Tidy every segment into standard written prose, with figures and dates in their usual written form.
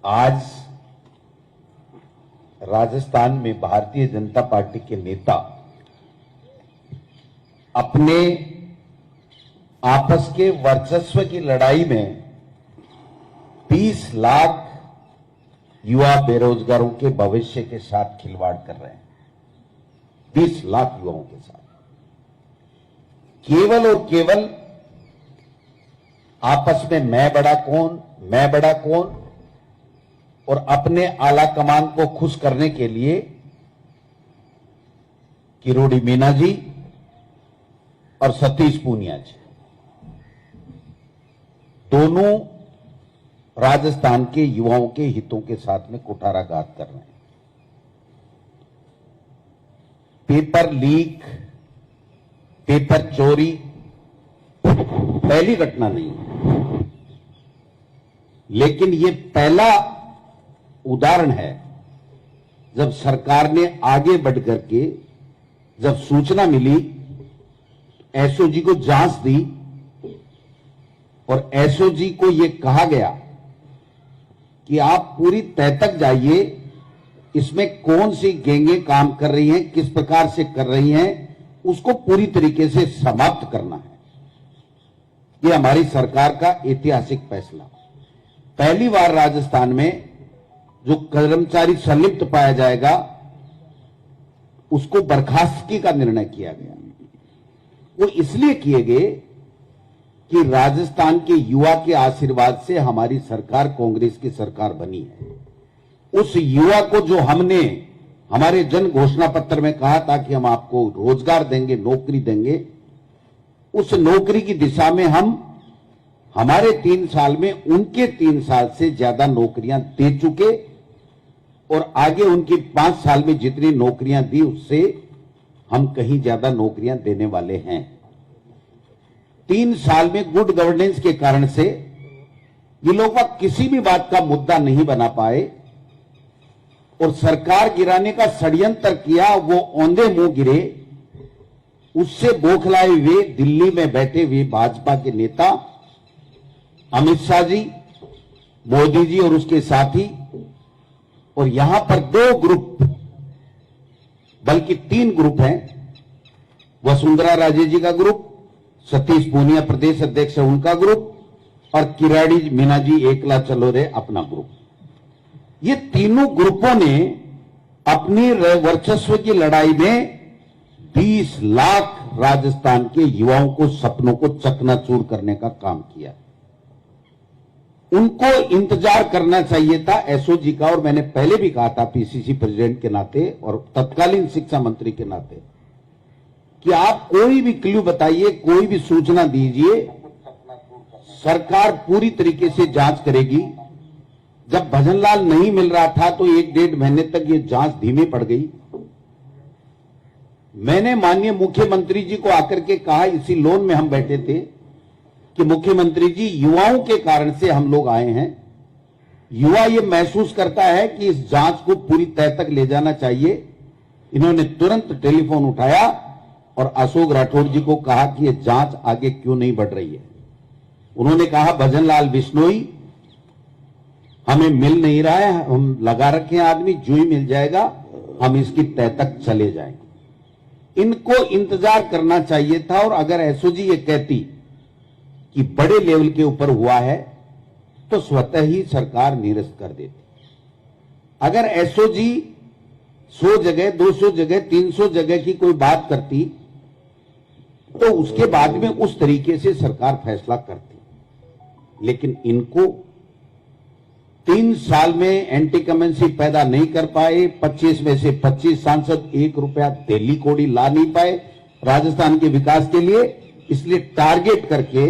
आज राजस्थान में भारतीय जनता पार्टी के नेता अपने आपस के वर्चस्व की लड़ाई में 20 लाख युवा बेरोजगारों के भविष्य के साथ खिलवाड़ कर रहे हैं। 20 लाख युवाओं के साथ केवल और केवल आपस में मैं बड़ा कौन और अपने आला कमान को खुश करने के लिए किरोड़ी मीना जी और सतीश पूनिया जी दोनों राजस्थान के युवाओं के हितों के साथ में कुठाराघात कर रहे हैं। पेपर लीक, पेपर चोरी पहली घटना नहीं है, लेकिन ये पहला उदाहरण है जब सरकार ने आगे बढ़ करके जब सूचना मिली एसओजी को जांच दी और एसओजी को यह कहा गया कि आप पूरी तह तक जाइए, इसमें कौन सी गैंगें काम कर रही हैं, किस प्रकार से कर रही हैं, उसको पूरी तरीके से समाप्त करना है। यह हमारी सरकार का ऐतिहासिक फैसला। पहली बार राजस्थान में जो कर्मचारी संलिप्त पाया जाएगा उसको बर्खास्तगी का निर्णय किया गया। वो इसलिए किए गए कि राजस्थान के युवा के आशीर्वाद से हमारी सरकार कांग्रेस की सरकार बनी है। उस युवा को जो हमने हमारे जन घोषणा पत्र में कहा था कि हम आपको रोजगार देंगे, नौकरी देंगे, उस नौकरी की दिशा में हम हमारे 3 साल में उनके 3 साल से ज्यादा नौकरियां दे चुके और आगे उनकी 5 साल में जितनी नौकरियां दी उससे हम कहीं ज्यादा नौकरियां देने वाले हैं। 3 साल में गुड गवर्नेंस के कारण से ये लोग किसी भी बात का मुद्दा नहीं बना पाए और सरकार गिराने का षड्यंत्र किया, वो औंधे मुंह गिरे। उससे बौखलाए हुए दिल्ली में बैठे हुए भाजपा के नेता अमित शाह जी, मोदी जी और उसके साथी, और यहां पर 2 ग्रुप बल्कि 3 ग्रुप हैं। वसुंधरा राजे जी का ग्रुप, सतीश पूनिया प्रदेश अध्यक्ष है उनका ग्रुप, और किरोड़ी मीना जी एकला चलो रे अपना ग्रुप। ये तीनों ग्रुपों ने अपनी वर्चस्व की लड़ाई में 20 लाख राजस्थान के युवाओं को सपनों को चकनाचूर करने का काम किया। उनको इंतजार करना चाहिए था एसओजी का, और मैंने पहले भी कहा था पीसीसी प्रेसिडेंट के नाते और तत्कालीन शिक्षा मंत्री के नाते कि आप कोई भी क्लू बताइए, कोई भी सूचना दीजिए, सरकार पूरी तरीके से जांच करेगी। जब भजनलाल नहीं मिल रहा था तो 1-1.5 महीने तक ये जांच धीमी पड़ गई। मैंने माननीय मुख्यमंत्री जी को आकर के कहा, इसी लोन में हम बैठे थे, कि मुख्यमंत्री जी युवाओं के कारण से हम लोग आए हैं। युवा ये महसूस करता है कि इस जांच को पूरी तह तक ले जाना चाहिए। इन्होंने तुरंत टेलीफोन उठाया और अशोक राठौड़ जी को कहा कि यह जांच आगे क्यों नहीं बढ़ रही है। उन्होंने कहा भजनलाल बिश्नोई हमें मिल नहीं रहा है, हम लगा रखे हैं आदमी, जो ही मिल जाएगा हम इसकी तह तक चले जाएंगे। इनको इंतजार करना चाहिए था, और अगर एसओजी ये कहती कि बड़े लेवल के ऊपर हुआ है तो स्वतः ही सरकार निरस्त कर देती। अगर एसओजी 100 जगह, 200 जगह, 300 जगह की कोई बात करती तो उसके बाद में उस तरीके से सरकार फैसला करती। लेकिन इनको 3 साल में एंटी कमेंसी पैदा नहीं कर पाए। 25 में से 25 सांसद 1 रुपया दिल्ली कोड़ी ला नहीं पाए राजस्थान के विकास के लिए। इसलिए टारगेट करके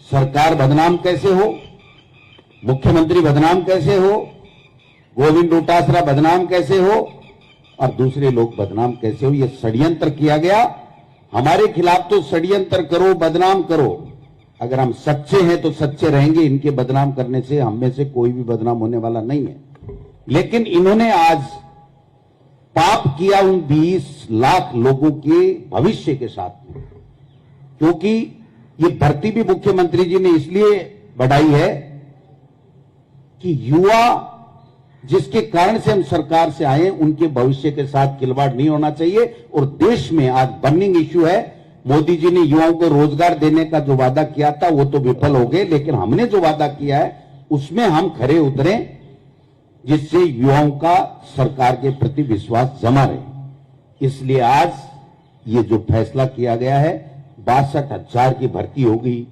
सरकार बदनाम कैसे हो, मुख्यमंत्री बदनाम कैसे हो, गोविंद डोटासरा बदनाम कैसे हो और दूसरे लोग बदनाम कैसे हो, यह षड्यंत्र किया गया। हमारे खिलाफ तो षड्यंत्र करो, बदनाम करो, अगर हम सच्चे हैं तो सच्चे रहेंगे। इनके बदनाम करने से हम में से कोई भी बदनाम होने वाला नहीं है। लेकिन इन्होंने आज पाप किया उन 20 लाख लोगों के भविष्य के साथ में, क्योंकि ये भर्ती भी मुख्यमंत्री जी ने इसलिए बढ़ाई है कि युवा जिसके कारण से हम सरकार से आए, उनके भविष्य के साथ खिलवाड़ नहीं होना चाहिए। और देश में आज बर्निंग इश्यू है, मोदी जी ने युवाओं को रोजगार देने का जो वादा किया था वो तो विफल हो गए, लेकिन हमने जो वादा किया है उसमें हम खरे उतरे, जिससे युवाओं का सरकार के प्रति विश्वास जमा रहे। इसलिए आज ये जो फैसला किया गया है, 62,000 की भर्ती होगी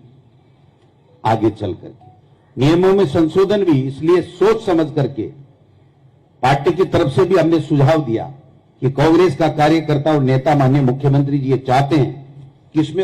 आगे चल करके। नियमों में संशोधन भी इसलिए सोच समझ करके पार्टी की तरफ से भी हमने सुझाव दिया कि कांग्रेस का कार्यकर्ता और नेता माननीय मुख्यमंत्री जी ये चाहते हैं कि इसमें